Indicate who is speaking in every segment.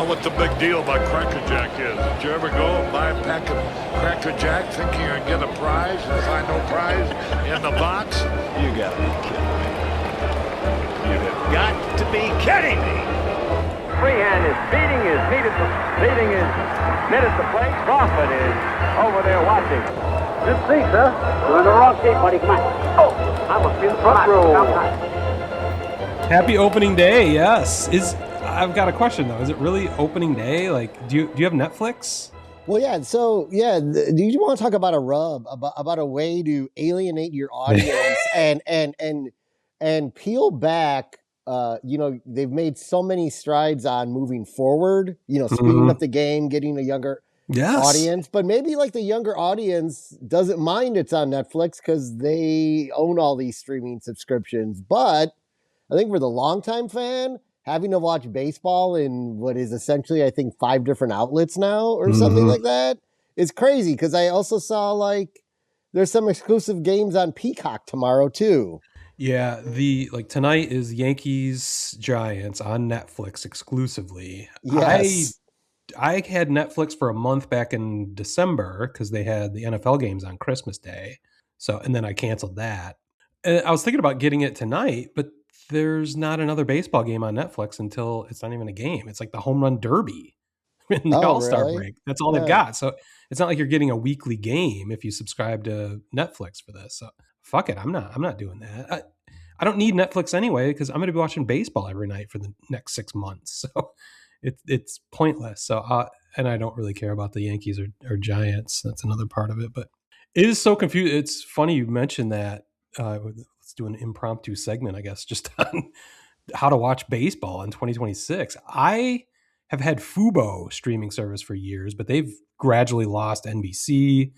Speaker 1: what the big deal about Cracker Jack is. Did you ever go and buy a pack of Cracker Jack thinking you're going to get a prize and find no prize in the box?
Speaker 2: You got to be kidding me. You have got to be kidding me.
Speaker 3: Freehand is beating his net at the plate. Crawford is over there watching. Good see, sir. You're in the wrong seat, buddy. Come on. Oh, I must be in the front row.
Speaker 4: Happy opening day, yes. I've got a question though. Is it really opening day? Like, do you have Netflix?
Speaker 5: Well, yeah. So, yeah. Do you want to talk about a rub about a way to alienate your audience and peel back? They've made so many strides on moving forward. Speeding up the game, getting a younger audience. But maybe like the younger audience doesn't mind it's on Netflix because they own all these streaming subscriptions. But I think for the longtime fan, having to watch baseball in what is essentially, I think, 5 different outlets now or something like that is crazy. Because I also saw like there's some exclusive games on Peacock tomorrow too.
Speaker 4: Yeah, tonight is Yankees Giants on Netflix exclusively.
Speaker 5: Yes.
Speaker 4: I had Netflix for a month back in December because they had the NFL games on Christmas Day. So, and then I canceled that. And I was thinking about getting it tonight, but there's not another baseball game on Netflix until it's not even a game. It's like the home run derby in the All-Star break. That's all they've got. So it's not like you're getting a weekly game if you subscribe to Netflix for this. So fuck it. I'm not doing that. I don't need Netflix anyway because I'm going to be watching baseball every night for the next 6 months. So it's pointless. So and I don't really care about the Yankees or Giants. That's another part of it. But it is so confusing. It's funny you mentioned that. Let's do an impromptu segment, I guess, just on how to watch baseball in 2026. I have had Fubo streaming service for years, but they've gradually lost NBC.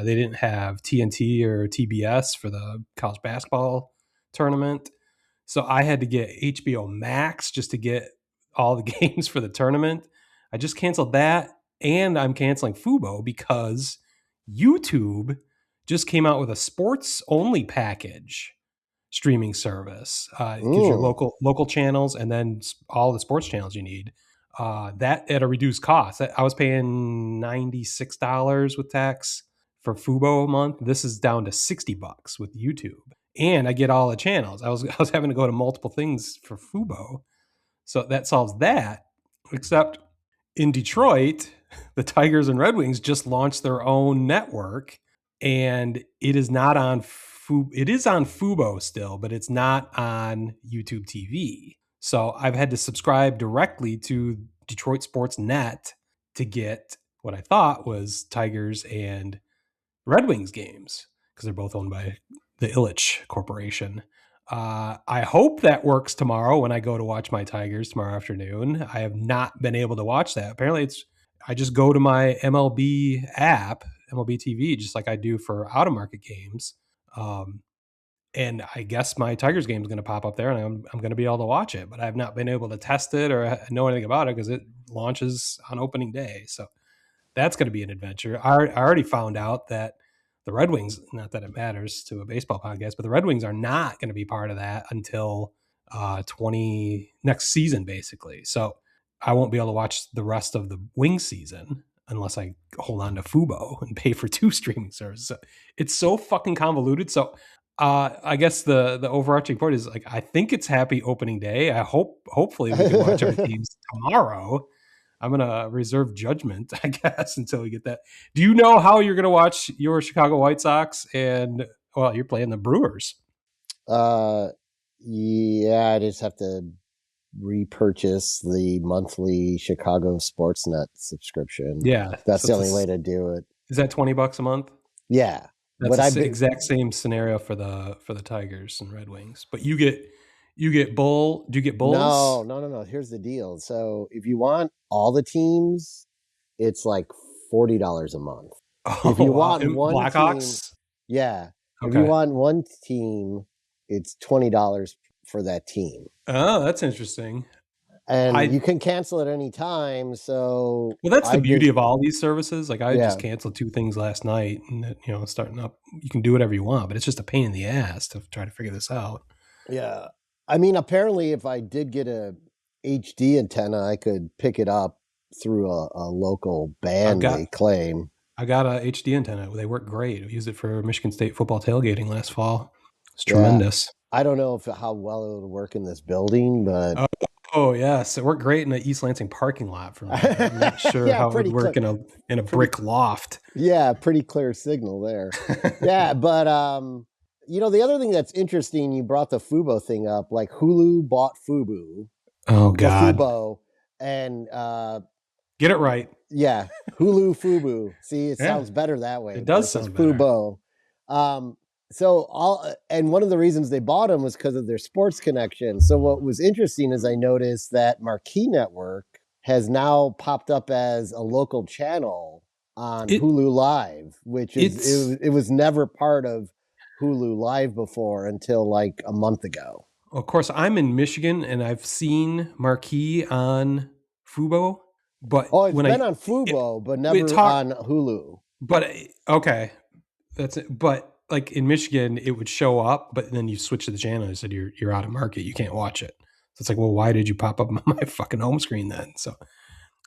Speaker 4: They didn't have TNT or TBS for the college basketball tournament. So I had to get HBO Max just to get all the games for the tournament. I just canceled that, and I'm canceling Fubo because YouTube just came out with a sports only package streaming service. It gives you local channels and then all the sports channels you need. That at a reduced cost. I was paying $96 with tax for Fubo a month. This is down to $60 with YouTube, and I get all the channels. I was having to go to multiple things for Fubo, so that solves that. Except in Detroit, the Tigers and Red Wings just launched their own network. And it is not on it is on Fubo still, but it's not on YouTube TV. So I've had to subscribe directly to Detroit Sports Net to get what I thought was Tigers and Red Wings games because they're both owned by the Ilitch Corporation. I hope that works tomorrow when I go to watch my Tigers tomorrow afternoon. I have not been able to watch that. Apparently I just go to my MLB app, MLB TV, just like I do for out-of-market games. And I guess my Tigers game is going to pop up there, and I'm going to be able to watch it. But I've not been able to test it or know anything about it because it launches on opening day. So that's going to be an adventure. I already found out that the Red Wings, not that it matters to a baseball podcast, but the Red Wings are not going to be part of that until next season, basically. So I won't be able to watch the rest of the Wing season unless I hold on to Fubo and pay for 2 streaming services. So it's so fucking convoluted. So I guess the overarching point is like, I think it's happy opening day. Hopefully we can watch our teams tomorrow. I'm going to reserve judgment, I guess, until we get that. Do you know how you're going to watch your Chicago White Sox and, well, you're playing the Brewers?
Speaker 5: Yeah, I just have to repurchase the monthly Chicago Sportsnet subscription.
Speaker 4: Yeah.
Speaker 5: That's the only way to do it.
Speaker 4: Is that $20 a month?
Speaker 5: Yeah.
Speaker 4: That's the exact same scenario for the Tigers and Red Wings. But you get Bull. Do you get Bulls?
Speaker 5: No. Here's the deal. So if you want all the teams, it's like $40 a month.
Speaker 4: Oh,
Speaker 5: if you want one
Speaker 4: Blackhawks,
Speaker 5: team, yeah.
Speaker 4: Okay.
Speaker 5: If you want one team, it's $20 for that team.
Speaker 4: Oh, that's interesting.
Speaker 5: And you can cancel at any time. So
Speaker 4: that's the beauty of all these services. Like I just canceled 2 things last night, and starting up, you can do whatever you want, but it's just a pain in the ass to try to figure this out.
Speaker 5: Yeah. I mean, apparently if I did get a HD antenna, I could pick it up through a local band, they claim.
Speaker 4: I got a HD antenna. They work great. I used it for Michigan State football tailgating last fall. It's tremendous.
Speaker 5: I don't know how well it would work in this building, but
Speaker 4: oh yes, it worked great in the East Lansing parking lot for me. I'm not sure how it would work in a brick loft.
Speaker 5: Yeah, pretty clear signal there. Yeah, but the other thing that's interesting, you brought the Fubo thing up. Like Hulu bought Fubo.
Speaker 4: Oh God.
Speaker 5: Fubo and
Speaker 4: get it right.
Speaker 5: Yeah, Hulu Fubo. See, it sounds better that way.
Speaker 4: It does sound better.
Speaker 5: Fubo. And one of the reasons they bought them was because of their sports connection. So what was interesting is I noticed that Marquee Network has now popped up as a local channel on Hulu Live, which it was never part of Hulu Live before until like a month ago.
Speaker 4: Of course, I'm in Michigan and I've seen Marquee on Fubo, but
Speaker 5: it's been on Fubo, but never on Hulu.
Speaker 4: But okay, that's it. But like in Michigan, it would show up, but then you switch to the channel and said you're out of market, you can't watch it. So it's like, well, why did you pop up on my fucking home screen then? So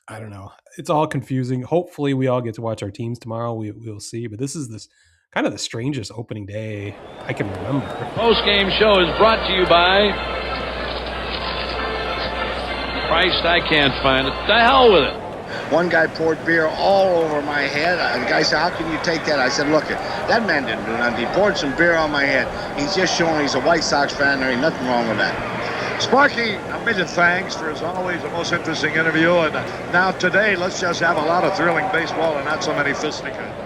Speaker 4: I don't know. It's all confusing. Hopefully, we all get to watch our teams tomorrow. We'll see. But this is kind of the strangest opening day I can remember.
Speaker 6: Post-game show is brought to you by Christ, I can't find it. The hell with it.
Speaker 7: One guy poured beer all over my head. The guy said, how can you take that? I said, look, that man didn't do nothing. He poured some beer on my head. He's just showing he's a White Sox fan. There ain't nothing wrong with that.
Speaker 1: Sparky, a million thanks for, as always, the most interesting interview. And now today, let's just have a lot of thrilling baseball and not so many fisticuffs.